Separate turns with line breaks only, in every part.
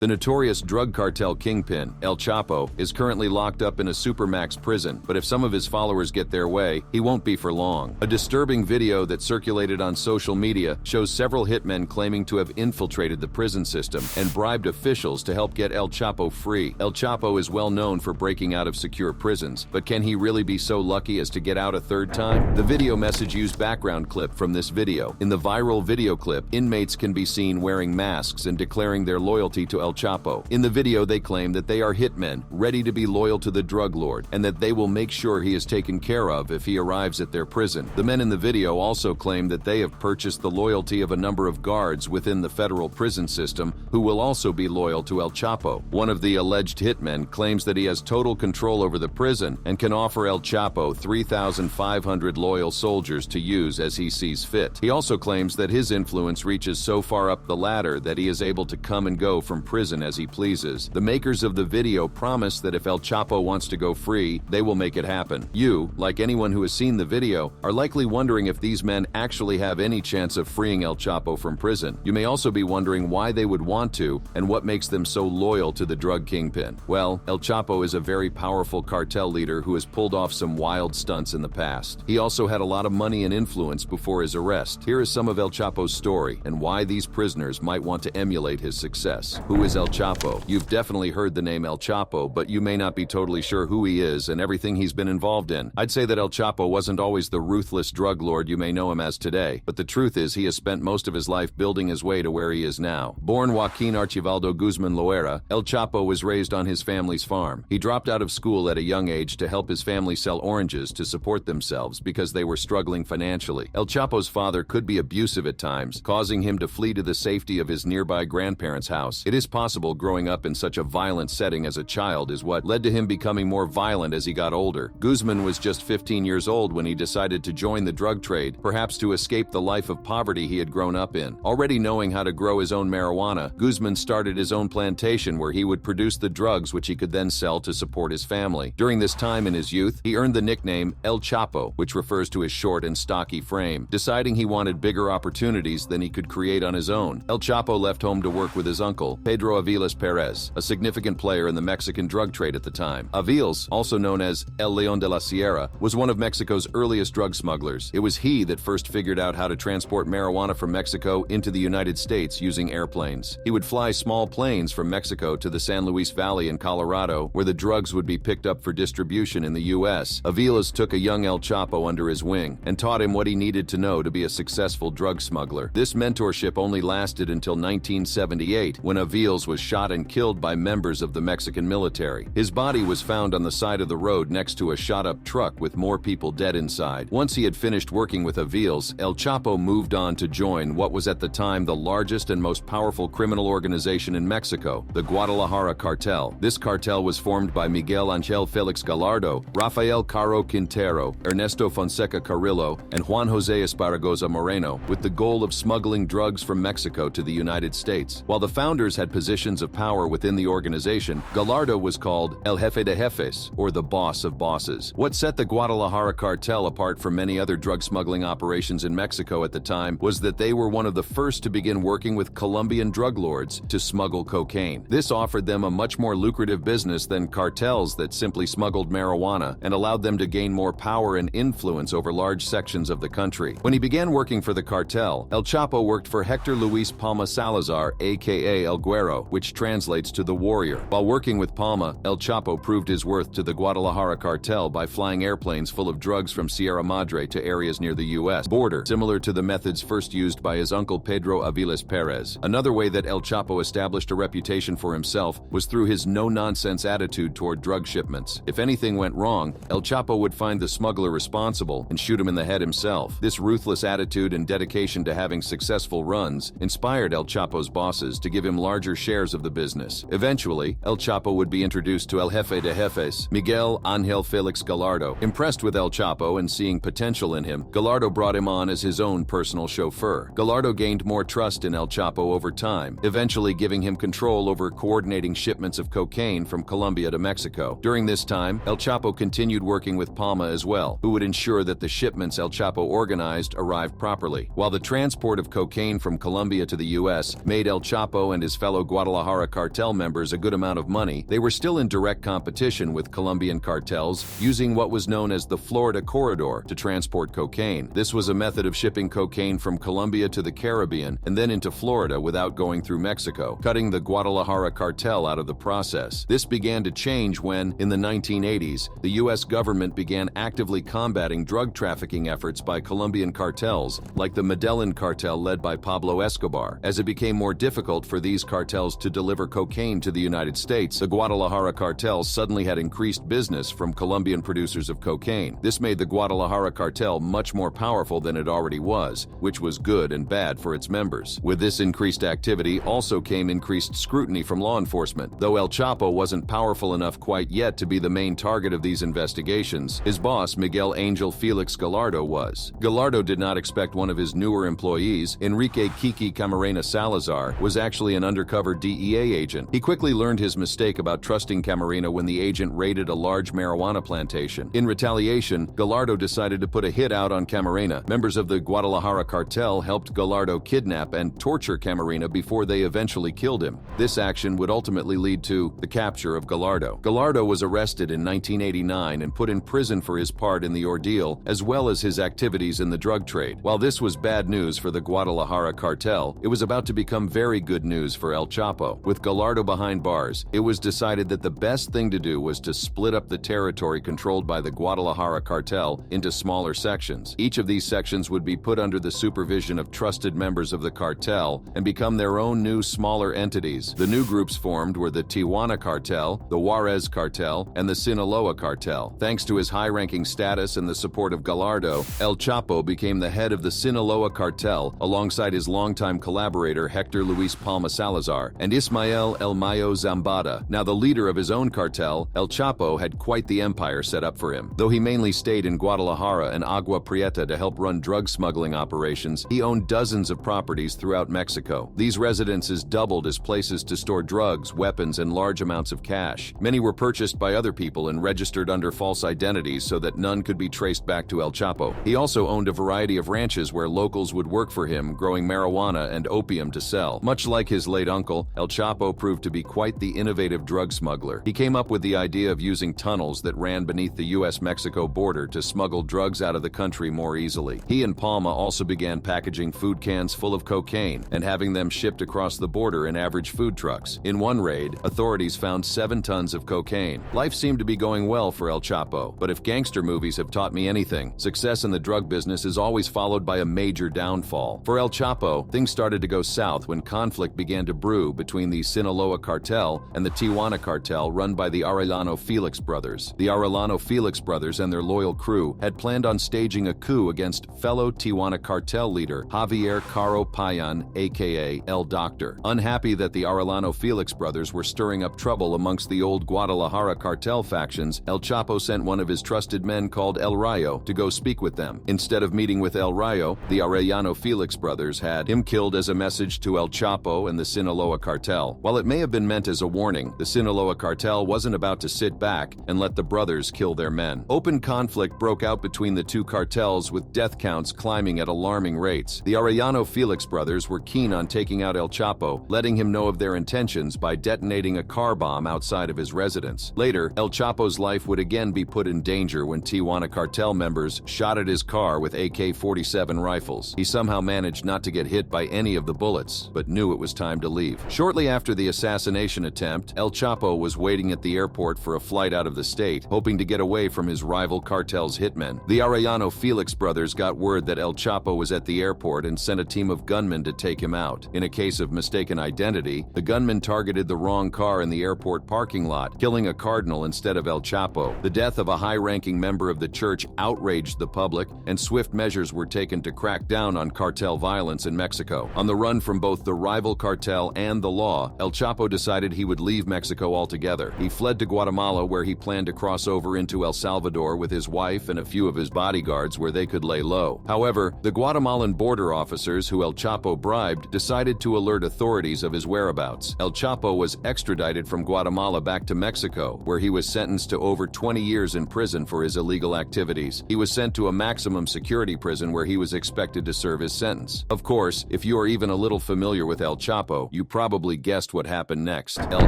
The notorious drug cartel kingpin, El Chapo, is currently locked up in a supermax prison, but if some of his followers get their way, he won't be for long. A disturbing video that circulated on social media shows several hitmen claiming to have infiltrated the prison system and bribed officials to help get El Chapo free. El Chapo is well known for breaking out of secure prisons, but can he really be so lucky as to get out a third time? The video message used background clip from this video. In the viral video clip, inmates can be seen wearing masks and declaring their loyalty to El Chapo. In the video, they claim that they are hitmen, ready to be loyal to the drug lord, and that they will make sure he is taken care of if he arrives at their prison. The men in the video also claim that they have purchased the loyalty of a number of guards within the federal prison system who will also be loyal to El Chapo. One of the alleged hitmen claims that he has total control over the prison and can offer El Chapo 3,500 loyal soldiers to use as he sees fit. He also claims that his influence reaches so far up the ladder that he is able to come and go from prison as he pleases. The makers of the video promise that if El Chapo wants to go free, they will make it happen. You, like anyone who has seen the video, are likely wondering if these men actually have any chance of freeing El Chapo from prison. You may also be wondering why they would want to and what makes them so loyal to the drug kingpin. Well, El Chapo is a very powerful cartel leader who has pulled off some wild stunts in the past. He also had a lot of money and influence before his arrest. Here is some of El Chapo's story and why these prisoners might want to emulate his success. Who is El Chapo? You've definitely heard the name El Chapo, but you may not be totally sure who he is and everything he's been involved in. I'd say that El Chapo wasn't always the ruthless drug lord you may know him as today, but the truth is he has spent most of his life building his way to where he is now. Born Joaquin Archibaldo Guzman Loera, El Chapo was raised on his family's farm. He dropped out of school at a young age to help his family sell oranges to support themselves because they were struggling financially. El Chapo's father could be abusive at times, causing him to flee to the safety of his nearby grandparents' house. It is possible growing up in such a violent setting as a child is what led to him becoming more violent as he got older. Guzman was just 15 years old when he decided to join the drug trade, perhaps to escape the life of poverty he had grown up in. Already knowing how to grow his own marijuana, Guzman started his own plantation where he would produce the drugs which he could then sell to support his family. During this time in his youth, he earned the nickname El Chapo, which refers to his short and stocky frame. Deciding he wanted bigger opportunities than he could create on his own, El Chapo left home to work with his uncle, Pedro Aviles Perez, a significant player in the Mexican drug trade at the time. Aviles, also known as El León de la Sierra, was one of Mexico's earliest drug smugglers. It was he that first figured out how to transport marijuana from Mexico into the United States using airplanes. He would fly small planes from Mexico to the San Luis Valley in Colorado, where the drugs would be picked up for distribution in the U.S. Aviles took a young El Chapo under his wing and taught him what he needed to know to be a successful drug smuggler. This mentorship only lasted until 1978, when Aviles was shot and killed by members of the Mexican military. His body was found on the side of the road next to a shot-up truck with more people dead inside. Once he had finished working with Aviles, El Chapo moved on to join what was at the time the largest and most powerful criminal organization in Mexico, the Guadalajara Cartel. This cartel was formed by Miguel Ángel Félix Gallardo, Rafael Caro Quintero, Ernesto Fonseca Carrillo, and Juan José Esparragoza Moreno, with the goal of smuggling drugs from Mexico to the United States. While the founders had positions of power within the organization, Gallardo was called El Jefe de Jefes, or the boss of bosses. What set the Guadalajara cartel apart from many other drug smuggling operations in Mexico at the time was that they were one of the first to begin working with Colombian drug lords to smuggle cocaine. This offered them a much more lucrative business than cartels that simply smuggled marijuana and allowed them to gain more power and influence over large sections of the country. When he began working for the cartel, El Chapo worked for Hector Luis Palma Salazar, aka El Güero, which translates to the warrior. While working with Palma, El Chapo proved his worth to the Guadalajara cartel by flying airplanes full of drugs from Sierra Madre to areas near the U.S. border, similar to the methods first used by his uncle Pedro Aviles Perez. Another way that El Chapo established a reputation for himself was through his no-nonsense attitude toward drug shipments. If anything went wrong, El Chapo would find the smuggler responsible and shoot him in the head himself. This ruthless attitude and dedication to having successful runs inspired El Chapo's bosses to give him larger shares of the business. Eventually, El Chapo would be introduced to El Jefe de Jefes, Miguel Ángel Félix Gallardo. Impressed with El Chapo and seeing potential in him, Gallardo brought him on as his own personal chauffeur. Gallardo gained more trust in El Chapo over time, eventually giving him control over coordinating shipments of cocaine from Colombia to Mexico. During this time, El Chapo continued working with Palma as well, who would ensure that the shipments El Chapo organized arrived properly. While the transport of cocaine from Colombia to the U.S. made El Chapo and his fellow Guadalajara cartel members a good amount of money, they were still in direct competition with Colombian cartels, using what was known as the Florida Corridor to transport cocaine. This was a method of shipping cocaine from Colombia to the Caribbean and then into Florida without going through Mexico, cutting the Guadalajara cartel out of the process. This began to change when, in the 1980s, the U.S. government began actively combating drug trafficking efforts by Colombian cartels, like the Medellin cartel led by Pablo Escobar. As it became more difficult for these cartels to deliver cocaine to the United States, the Guadalajara cartel suddenly had increased business from Colombian producers of cocaine. This made the Guadalajara cartel much more powerful than it already was, which was good and bad for its members. With this increased activity also came increased scrutiny from law enforcement. Though El Chapo wasn't powerful enough quite yet to be the main target of these investigations, his boss, Miguel Angel Felix Gallardo, was. Gallardo did not expect one of his newer employees, Enrique Kiki Camarena Salazar, was actually an undercover DEA agent. He quickly learned his mistake about trusting Camarena when the agent raided a large marijuana plantation. In retaliation, Gallardo decided to put a hit out on Camarena. Members of the Guadalajara cartel helped Gallardo kidnap and torture Camarena before they eventually killed him. This action would ultimately lead to the capture of Gallardo. Gallardo was arrested in 1989 and put in prison for his part in the ordeal, as well as his activities in the drug trade. While this was bad news for the Guadalajara cartel, it was about to become very good news for El Chapo. With Gallardo behind bars, it was decided that the best thing to do was to split up the territory controlled by the Guadalajara cartel into smaller sections. Each of these sections would be put under the supervision of trusted members of the cartel and become their own new smaller entities. The new groups formed were the Tijuana cartel, the Juarez cartel, and the Sinaloa cartel. Thanks to his high-ranking status and the support of Gallardo, El Chapo became the head of the Sinaloa cartel alongside his longtime collaborator Hector Luis Palma Salazar and Ismael El Mayo Zambada. Now the leader of his own cartel, El Chapo had quite the empire set up for him. Though he mainly stayed in Guadalajara and Agua Prieta to help run drug smuggling operations, he owned dozens of properties throughout Mexico. These residences doubled as places to store drugs, weapons, and large amounts of cash. Many were purchased by other people and registered under false identities so that none could be traced back to El Chapo. He also owned a variety of ranches where locals would work for him, growing marijuana and opium to sell. Much like his late uncle, El Chapo proved to be quite the innovative drug smuggler. He came up with the idea of using tunnels that ran beneath the U.S.-Mexico border to smuggle drugs out of the country more easily. He and Palma also began packaging food cans full of cocaine and having them shipped across the border in average food trucks. In one raid, authorities found 7 tons of cocaine. Life seemed to be going well for El Chapo, but if gangster movies have taught me anything, success in the drug business is always followed by a major downfall. For El Chapo, things started to go south when conflict began to brew between the Sinaloa cartel and the Tijuana cartel run by the Arellano Felix brothers. The Arellano Felix brothers and their loyal crew had planned on staging a coup against fellow Tijuana cartel leader Javier Caro Payan, aka El Doctor. Unhappy that the Arellano Felix brothers were stirring up trouble amongst the old Guadalajara cartel factions, El Chapo sent one of his trusted men called El Rayo to go speak with them. Instead of meeting with El Rayo, the Arellano Felix brothers had him killed as a message to El Chapo and the Sinaloa cartel. While it may have been meant as a warning, the Sinaloa cartel wasn't about to sit back and let the brothers kill their men. Open conflict broke out between the two cartels, with death counts climbing at alarming rates. The Arellano Felix brothers were keen on taking out El Chapo, letting him know of their intentions by detonating a car bomb outside of his residence. Later, El Chapo's life would again be put in danger when Tijuana cartel members shot at his car with AK-47 rifles. He somehow managed not to get hit by any of the bullets, but knew it was time to leave. Shortly after the assassination attempt, El Chapo was waiting at the airport for a flight out of the state, hoping to get away from his rival cartel's hitmen. The Arellano Felix brothers got word that El Chapo was at the airport and sent a team of gunmen to take him out. In a case of mistaken identity, the gunmen targeted the wrong car in the airport parking lot, killing a cardinal instead of El Chapo. The death of a high-ranking member of the church outraged the public, and swift measures were taken to crack down on cartel violence in Mexico. On the run from both the rival cartel and the law, El Chapo decided he would leave Mexico altogether. He fled to Guatemala, where he planned to cross over into El Salvador with his wife and a few of his bodyguards where they could lay low. However, the Guatemalan border officers who El Chapo bribed decided to alert authorities of his whereabouts. El Chapo was extradited from Guatemala back to Mexico, where he was sentenced to over 20 years in prison for his illegal activities. He was sent to a maximum security prison where he was expected to serve his sentence. Of course, if you are even a little familiar with El Chapo, you probably probably guessed what happened next. El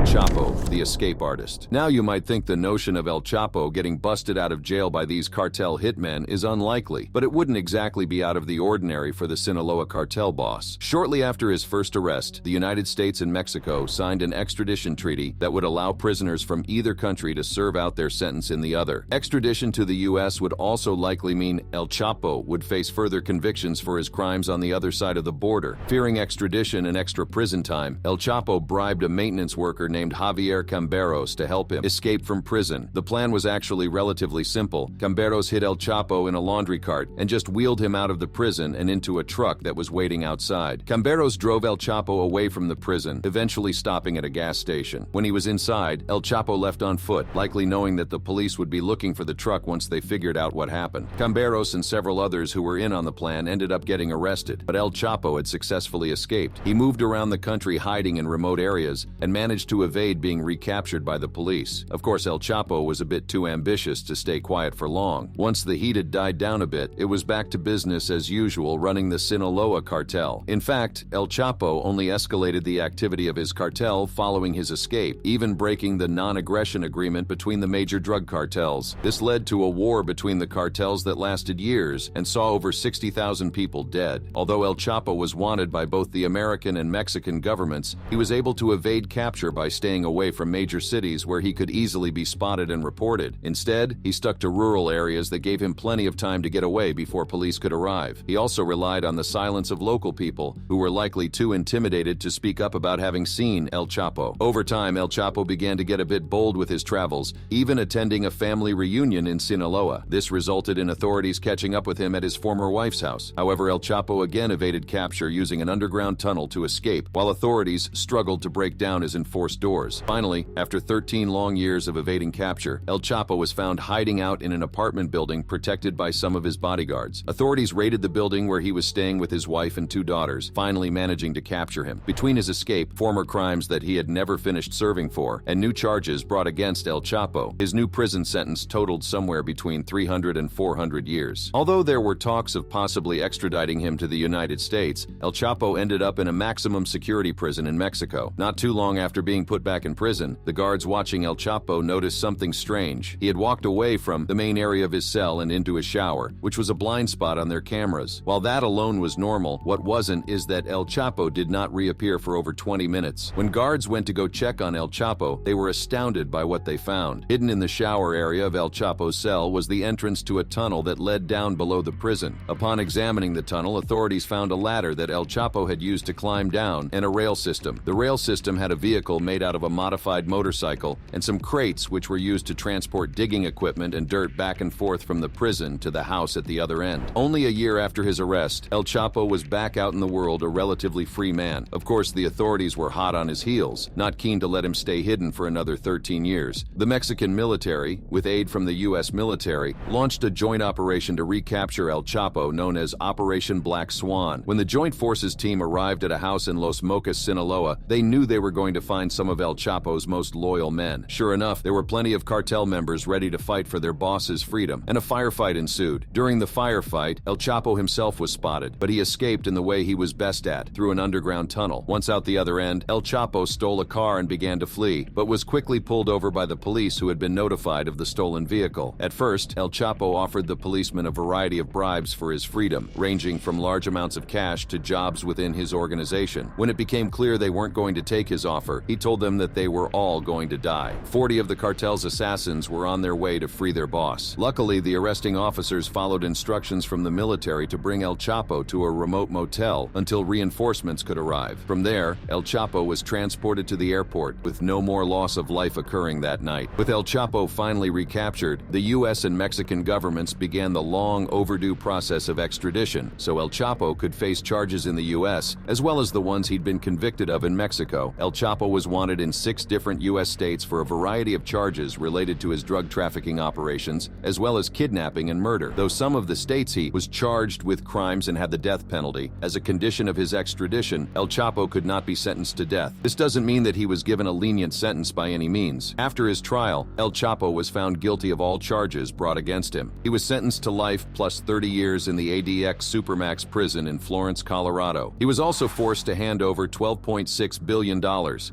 Chapo, the escape artist. Now you might think the notion of El Chapo getting busted out of jail by these cartel hitmen is unlikely, but it wouldn't exactly be out of the ordinary for the Sinaloa cartel boss. Shortly after his first arrest, the United States and Mexico signed an extradition treaty that would allow prisoners from either country to serve out their sentence in the other. Extradition to the U.S. would also likely mean El Chapo would face further convictions for his crimes on the other side of the border. Fearing extradition and extra prison time, El Chapo bribed a maintenance worker named Javier Camberos to help him escape from prison. The plan was actually relatively simple. Camberos hid El Chapo in a laundry cart and just wheeled him out of the prison and into a truck that was waiting outside. Camberos drove El Chapo away from the prison, eventually stopping at a gas station. When he was inside, El Chapo left on foot, likely knowing that the police would be looking for the truck once they figured out what happened. Camberos and several others who were in on the plan ended up getting arrested, but El Chapo had successfully escaped. He moved around the country hiding in remote areas and managed to evade being recaptured by the police. Of course, El Chapo was a bit too ambitious to stay quiet for long. Once the heat had died down a bit, it was back to business as usual running the Sinaloa cartel. In fact, El Chapo only escalated the activity of his cartel following his escape, even breaking the non-aggression agreement between the major drug cartels. This led to a war between the cartels that lasted years and saw over 60,000 people dead. Although El Chapo was wanted by both the American and Mexican governments, he was able to evade capture by staying away from major cities where he could easily be spotted and reported. Instead, he stuck to rural areas that gave him plenty of time to get away before police could arrive. He also relied on the silence of local people who were likely too intimidated to speak up about having seen El Chapo. Over time, El Chapo began to get a bit bold with his travels, even attending a family reunion in Sinaloa. This resulted in authorities catching up with him at his former wife's house. However, El Chapo again evaded capture using an underground tunnel to escape, while authorities struggled to break down his enforced doors. Finally, after 13 long years of evading capture, El Chapo was found hiding out in an apartment building protected by some of his bodyguards. Authorities raided the building where he was staying with his wife and 2 daughters, finally managing to capture him. Between his escape, former crimes that he had never finished serving for, and new charges brought against El Chapo, his new prison sentence totaled somewhere between 300 and 400 years. Although there were talks of possibly extraditing him to the United States, El Chapo ended up in a maximum security prison in Mexico. Not too long after being put back in prison, the guards watching El Chapo noticed something strange. He had walked away from the main area of his cell and into a shower, which was a blind spot on their cameras. While that alone was normal, what wasn't is that El Chapo did not reappear for over 20 minutes. When guards went to go check on El Chapo, they were astounded by what they found. Hidden in the shower area of El Chapo's cell was the entrance to a tunnel that led down below the prison. Upon examining the tunnel, authorities found a ladder that El Chapo had used to climb down and a rail system. The rail system had a vehicle made out of a modified motorcycle and some crates which were used to transport digging equipment and dirt back and forth from the prison to the house at the other end. Only a year after his arrest, El Chapo was back out in the world a relatively free man. Of course, the authorities were hot on his heels, not keen to let him stay hidden for another 13 years. The Mexican military, with aid from the U.S. military, launched a joint operation to recapture El Chapo known as Operation Black Swan. When the Joint Forces team arrived at a house in Los Mochis, Sinaloa, they knew they were going to find some of El Chapo's most loyal men. Sure enough, there were plenty of cartel members ready to fight for their boss's freedom, and a firefight ensued. During the firefight, El Chapo himself was spotted, but he escaped in the way he was best at, through an underground tunnel. Once out the other end, El Chapo stole a car and began to flee, but was quickly pulled over by the police who had been notified of the stolen vehicle. At first, El Chapo offered the policeman a variety of bribes for his freedom, ranging from large amounts of cash to jobs within his organization. When it became clear they weren't going to take his offer, he told them that they were all going to die. 40 of the cartel's assassins were on their way to free their boss. Luckily, the arresting officers followed instructions from the military to bring El Chapo to a remote motel until reinforcements could arrive. From there, El Chapo was transported to the airport, with no more loss of life occurring that night. With El Chapo finally recaptured, the U.S. and Mexican governments began the long overdue process of extradition, so El Chapo could face charges in the U.S., as well as the ones he'd been convicted of in Mexico. El Chapo was wanted in 6 different U.S. states for a variety of charges related to his drug trafficking operations, as well as kidnapping and murder. Though some of the states he was charged with crimes and had the death penalty, as a condition of his extradition, El Chapo could not be sentenced to death. This doesn't mean that he was given a lenient sentence by any means. After his trial, El Chapo was found guilty of all charges brought against him. He was sentenced to life plus 30 years in the ADX Supermax prison in Florence, Colorado. He was also forced to hand over 12 $12.6 billion.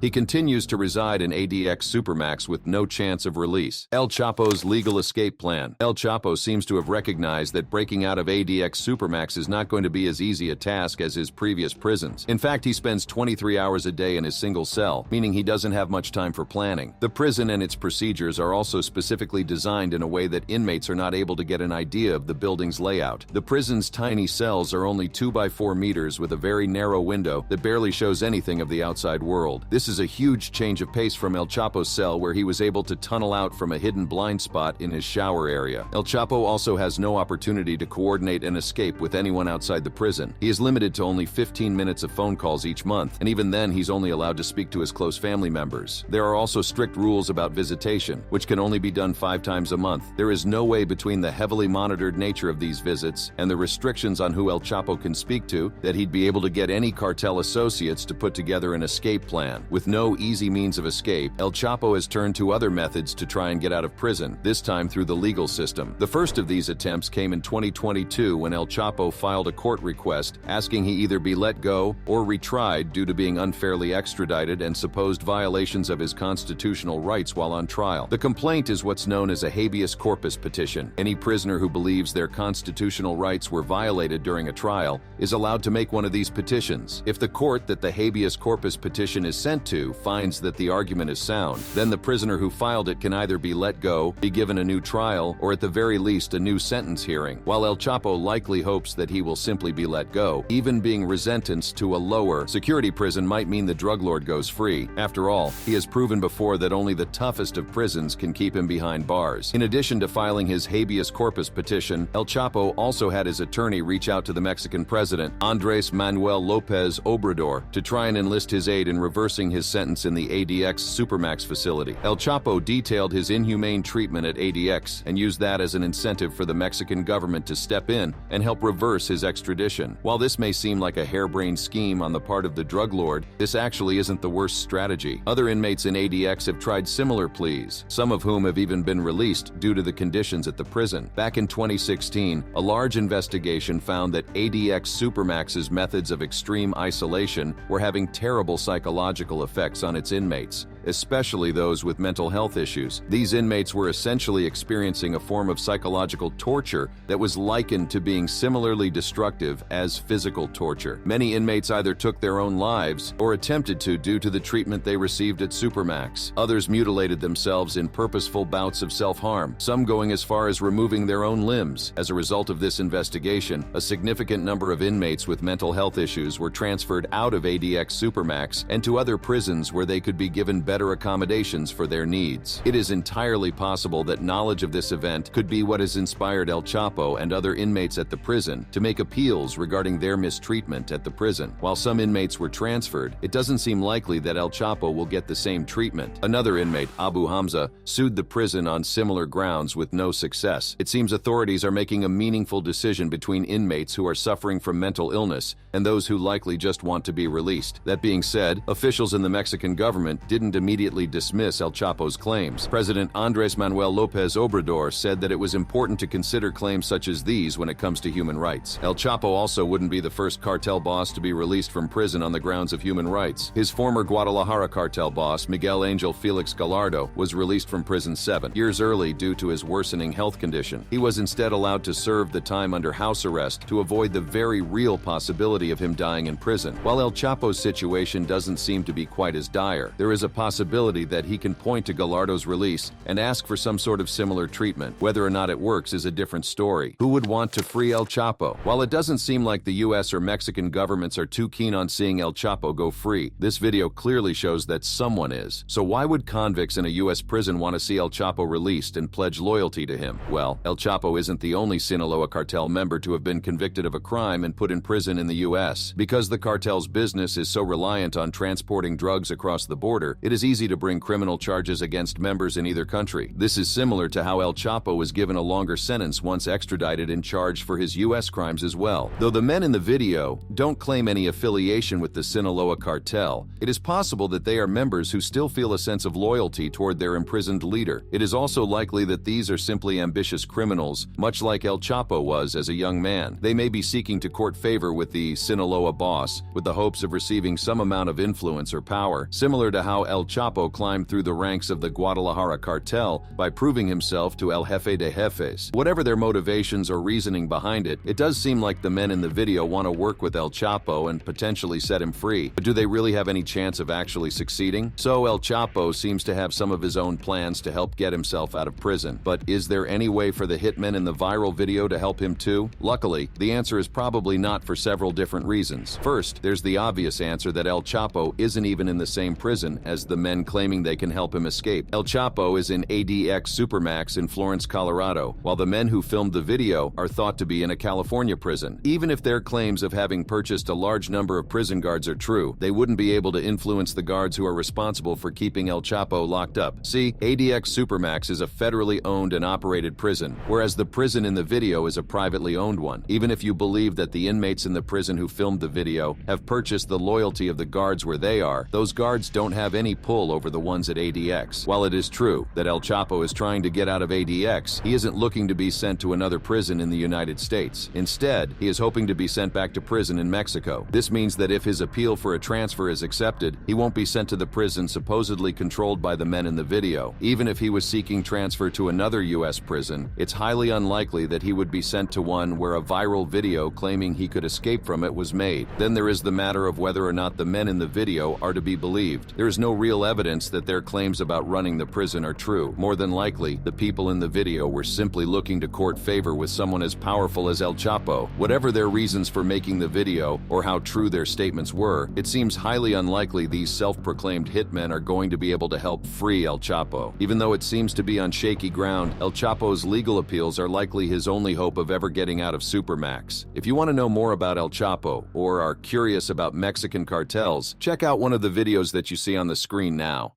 He continues to reside in ADX Supermax with no chance of release. El Chapo's legal escape plan. El Chapo seems to have recognized that breaking out of ADX Supermax is not going to be as easy a task as his previous prisons. In fact, he spends 23 hours a day in his single cell, meaning he doesn't have much time for planning. The prison and its procedures are also specifically designed in a way that inmates are not able to get an idea of the building's layout. The prison's tiny cells are only 2 by 4 meters with a very narrow window that barely shows anything of the outside world. This is a huge change of pace from El Chapo's cell, where he was able to tunnel out from a hidden blind spot in his shower area. El Chapo also has no opportunity to coordinate an escape with anyone outside the prison. He is limited to only 15 minutes of phone calls each month, and even then he's only allowed to speak to his close family members. There are also strict rules about visitation, which can only be done 5 times a month. There is no way between the heavily monitored nature of these visits and the restrictions on who El Chapo can speak to that he'd be able to get any cartel associates to put together an escape plan. With no easy means of escape, El Chapo has turned to other methods to try and get out of prison, this time through the legal system. The first of these attempts came in 2022 when El Chapo filed a court request asking he either be let go or retried due to being unfairly extradited and supposed violations of his constitutional rights while on trial. The complaint is what's known as a habeas corpus petition. Any prisoner who believes their constitutional rights were violated during a trial is allowed to make one of these petitions. If the court that the habeas corpus petition is sent to finds that the argument is sound, then the prisoner who filed it can either be let go, be given a new trial, or at the very least a new sentence hearing. While El Chapo likely hopes that he will simply be let go, even being resentenced to a lower security prison might mean the drug lord goes free. After all, he has proven before that only the toughest of prisons can keep him behind bars. In addition to filing his habeas corpus petition, El Chapo also had his attorney reach out to the Mexican president, Andrés Manuel López Obrador, to try and enlist his aid in reversing his sentence in the ADX Supermax facility. El Chapo detailed his inhumane treatment at ADX and used that as an incentive for the Mexican government to step in and help reverse his extradition. While this may seem like a harebrained scheme on the part of the drug lord, this actually isn't the worst strategy. Other inmates in ADX have tried similar pleas, some of whom have even been released due to the conditions at the prison. Back in 2016, a large investigation found that ADX Supermax's methods of extreme isolation were having terrible psychological effects on its inmates, especially those with mental health issues. These inmates were essentially experiencing a form of psychological torture that was likened to being similarly destructive as physical torture. Many inmates either took their own lives or attempted to due to the treatment they received at Supermax. Others mutilated themselves in purposeful bouts of self-harm, some going as far as removing their own limbs. As a result of this investigation, a significant number of inmates with mental health issues were transferred out of ADX Supermax and to other prisons where they could be given better accommodations for their needs. It is entirely possible that knowledge of this event could be what has inspired El Chapo and other inmates at the prison to make appeals regarding their mistreatment at the prison. While some inmates were transferred, it doesn't seem likely that El Chapo will get the same treatment. Another inmate, Abu Hamza, sued the prison on similar grounds with no success. It seems authorities are making a meaningful decision between inmates who are suffering from mental illness and those who likely just want to be released. That being said, officials in the Mexican government didn't immediately dismiss El Chapo's claims. President Andrés Manuel López Obrador said that it was important to consider claims such as these when it comes to human rights. El Chapo also wouldn't be the first cartel boss to be released from prison on the grounds of human rights. His former Guadalajara cartel boss, Miguel Angel Felix Gallardo, was released from prison 7 years early due to his worsening health condition. He was instead allowed to serve the time under house arrest to avoid the very real possibility of him dying in prison. While El Chapo's situation doesn't seem to be quite as dire, there is a possibility that he can point to Gallardo's release and ask for some sort of similar treatment. Whether or not it works is a different story. Who would want to free El Chapo? While it doesn't seem like the US or Mexican governments are too keen on seeing El Chapo go free, this video clearly shows that someone is. So why would convicts in a US prison want to see El Chapo released and pledge loyalty to him? Well, El Chapo isn't the only Sinaloa cartel member to have been convicted of a crime and put in prison in the US. Because the cartel's business is so reliant on transporting drugs across the border, it is easy to bring criminal charges against members in either country. This is similar to how El Chapo was given a longer sentence once extradited and charged for his US crimes as well. Though the men in the video don't claim any affiliation with the Sinaloa cartel, it is possible that they are members who still feel a sense of loyalty toward their imprisoned leader. It is also likely that these are simply ambitious criminals, much like El Chapo was as a young man. They may be seeking to court favor with the Sinaloa boss with the hopes of receiving some amount of influence or power, similar to how El Chapo climbed through the ranks of the Guadalajara cartel by proving himself to El Jefe de Jefes. Whatever their motivations or reasoning behind it, it does seem like the men in the video want to work with El Chapo and potentially set him free. But do they really have any chance of actually succeeding? So El Chapo seems to have some of his own plans to help get himself out of prison. But is there any way for the hitmen in the viral video to help him too? Luckily, the answer is probably not, for several different reasons. First, there's the obvious answer that El Chapo isn't even in the same prison as the men claiming they can help him escape. El Chapo is in ADX Supermax in Florence, Colorado, while the men who filmed the video are thought to be in a California prison. Even if their claims of having purchased a large number of prison guards are true, they wouldn't be able to influence the guards who are responsible for keeping El Chapo locked up. See, ADX Supermax is a federally owned and operated prison, whereas the prison in the video is a privately owned one. Even if you believe that the inmates in the prison who filmed the video have purchased the loyalty of the guards where they are, those guards don't have any pull over the ones at ADX. While it is true that El Chapo is trying to get out of ADX, he isn't looking to be sent to another prison in the United States. Instead, he is hoping to be sent back to prison in Mexico. This means that if his appeal for a transfer is accepted, he won't be sent to the prison supposedly controlled by the men in the video. Even if he was seeking transfer to another U.S. prison, it's highly unlikely that he would be sent to one where a viral video claiming he could escape from it was made. Then there is the matter of whether or not the men in the video are to be believed. There is no real evidence that their claims about running the prison are true. More than likely, the people in the video were simply looking to court favor with someone as powerful as El Chapo. Whatever their reasons for making the video, or how true their statements were, it seems highly unlikely these self-proclaimed hitmen are going to be able to help free El Chapo. Even though it seems to be on shaky ground, El Chapo's legal appeals are likely his only hope of ever getting out of Supermax. If you want to know more about El Chapo, or are curious about Mexican cartels, check out one of the videos that you see on the screen now.